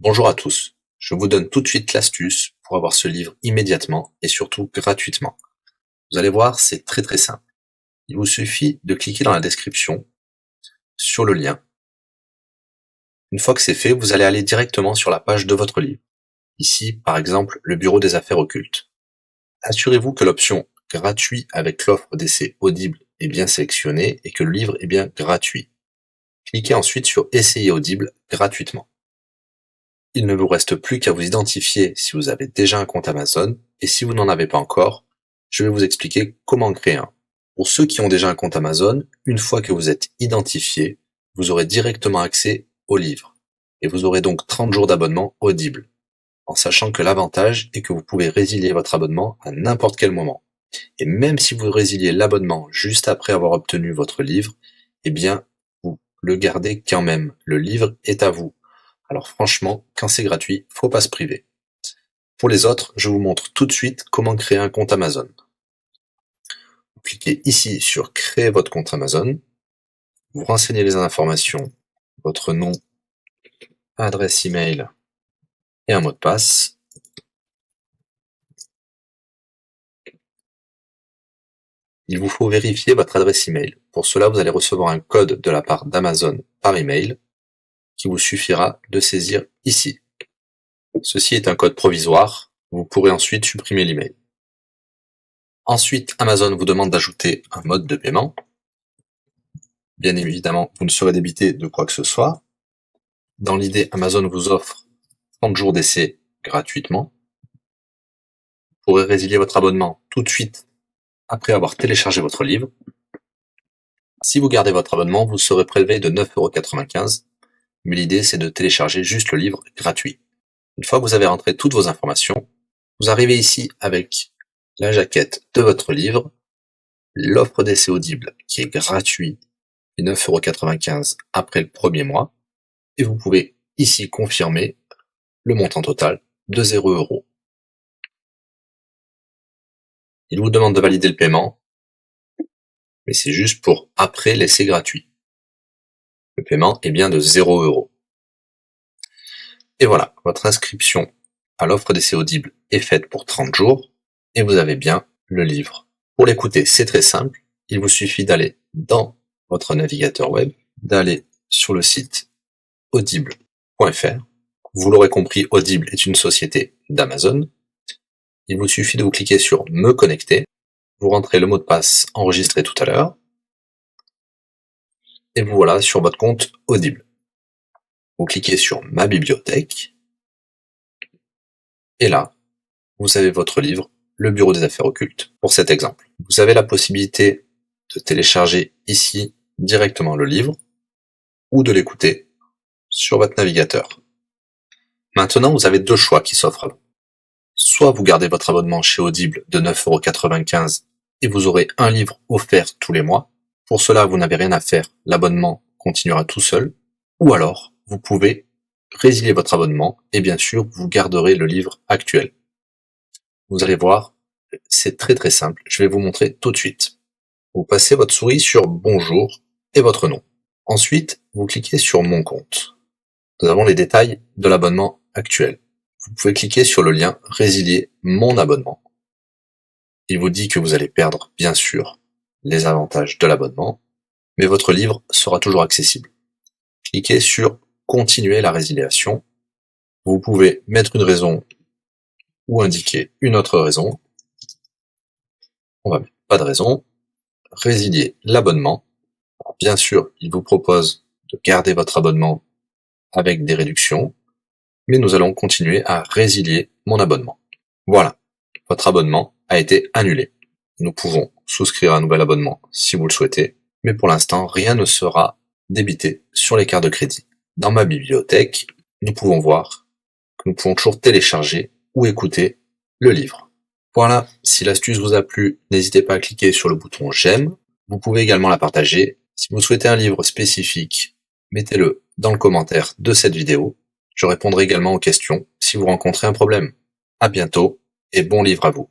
Bonjour à tous, je vous donne tout de suite l'astuce pour avoir ce livre immédiatement et surtout gratuitement. Vous allez voir, c'est très simple. Il vous suffit de cliquer dans la description sur le lien. Une fois que c'est fait, vous allez aller directement sur la page de votre livre. Ici, par exemple, le bureau des affaires occultes. Assurez-vous que l'option gratuit avec l'offre d'essai Audible est bien sélectionnée et que le livre est bien gratuit. Cliquez ensuite sur Essayer Audible gratuitement. Il ne vous reste plus qu'à vous identifier si vous avez déjà un compte Amazon, et si vous n'en avez pas encore, je vais vous expliquer comment créer un. Pour ceux qui ont déjà un compte Amazon, une fois que vous êtes identifié, vous aurez directement accès au livre, et vous aurez donc 30 jours d'abonnement Audible, en sachant que l'avantage est que vous pouvez résilier votre abonnement à n'importe quel moment. Et même si vous résiliez l'abonnement juste après avoir obtenu votre livre, eh bien, vous le gardez quand même. Le livre est à vous. Alors franchement, quand c'est gratuit, faut pas se priver. Pour les autres, je vous montre tout de suite comment créer un compte Amazon. Vous cliquez ici sur créer votre compte Amazon. Vous renseignez les informations, votre nom, adresse email et un mot de passe. Il vous faut vérifier votre adresse email. Pour cela, vous allez recevoir un code de la part d'Amazon par email qui vous suffira de saisir ici. Ceci est un code provisoire. Vous pourrez ensuite supprimer l'email. Ensuite, Amazon vous demande d'ajouter un mode de paiement. Bien évidemment, vous ne serez débité de quoi que ce soit. Dans l'idée, Amazon vous offre 30 jours d'essai gratuitement. Vous pourrez résilier votre abonnement tout de suite après avoir téléchargé votre livre. Si vous gardez votre abonnement, vous serez prélevé de 9,95 €, mais l'idée c'est de télécharger juste le livre gratuit. Une fois que vous avez rentré toutes vos informations, vous arrivez ici avec la jaquette de votre livre, l'offre d'essai Audible qui est gratuit et 9,95 € après le premier mois, et vous pouvez ici confirmer le montant total de 0 €. Il vous demande de valider le paiement, mais c'est juste pour après l'essai gratuit. Le paiement est bien de 0 €. Et voilà, votre inscription à l'offre d'essai Audible est faite pour 30 jours, et vous avez bien le livre. Pour l'écouter, c'est très simple, il vous suffit d'aller dans votre navigateur web, d'aller sur le site audible.fr. Vous l'aurez compris, Audible est une société d'Amazon. Il vous suffit de vous cliquer sur Me connecter, vous rentrez le mot de passe enregistré tout à l'heure, et vous voilà sur votre compte Audible. Vous cliquez sur Ma bibliothèque, et là, vous avez votre livre, Le Bureau des affaires occultes, pour cet exemple. Vous avez la possibilité de télécharger ici directement le livre, ou de l'écouter sur votre navigateur. Maintenant, vous avez deux choix qui s'offrent à vous. Soit vous gardez votre abonnement chez Audible de 9,95 € et vous aurez un livre offert tous les mois. Pour cela, vous n'avez rien à faire, l'abonnement continuera tout seul. Ou alors, vous pouvez résilier votre abonnement et bien sûr, vous garderez le livre actuel. Vous allez voir, c'est très simple, je vais vous montrer tout de suite. Vous passez votre souris sur Bonjour et votre nom. Ensuite, vous cliquez sur Mon compte. Nous avons les détails de l'abonnement actuel. Vous pouvez cliquer sur le lien Résilier mon abonnement. Il vous dit que vous allez perdre, bien sûr, les avantages de l'abonnement, mais votre livre sera toujours accessible. Cliquez sur Continuer la résiliation. Vous pouvez mettre une raison ou indiquer une autre raison. On va mettre pas de raison. Résilier l'abonnement. Bien sûr, il vous propose de garder votre abonnement avec des réductions, mais nous allons continuer à résilier mon abonnement. Voilà, votre abonnement a été annulé. Nous pouvons souscrire un nouvel abonnement si vous le souhaitez, mais pour l'instant, rien ne sera débité sur les cartes de crédit. Dans ma bibliothèque, nous pouvons voir que nous pouvons toujours télécharger ou écouter le livre. Voilà, si l'astuce vous a plu, n'hésitez pas à cliquer sur le bouton j'aime. Vous pouvez également la partager. Si vous souhaitez un livre spécifique, mettez-le dans le commentaire de cette vidéo. Je répondrai également aux questions si vous rencontrez un problème. À bientôt et bon livre à vous.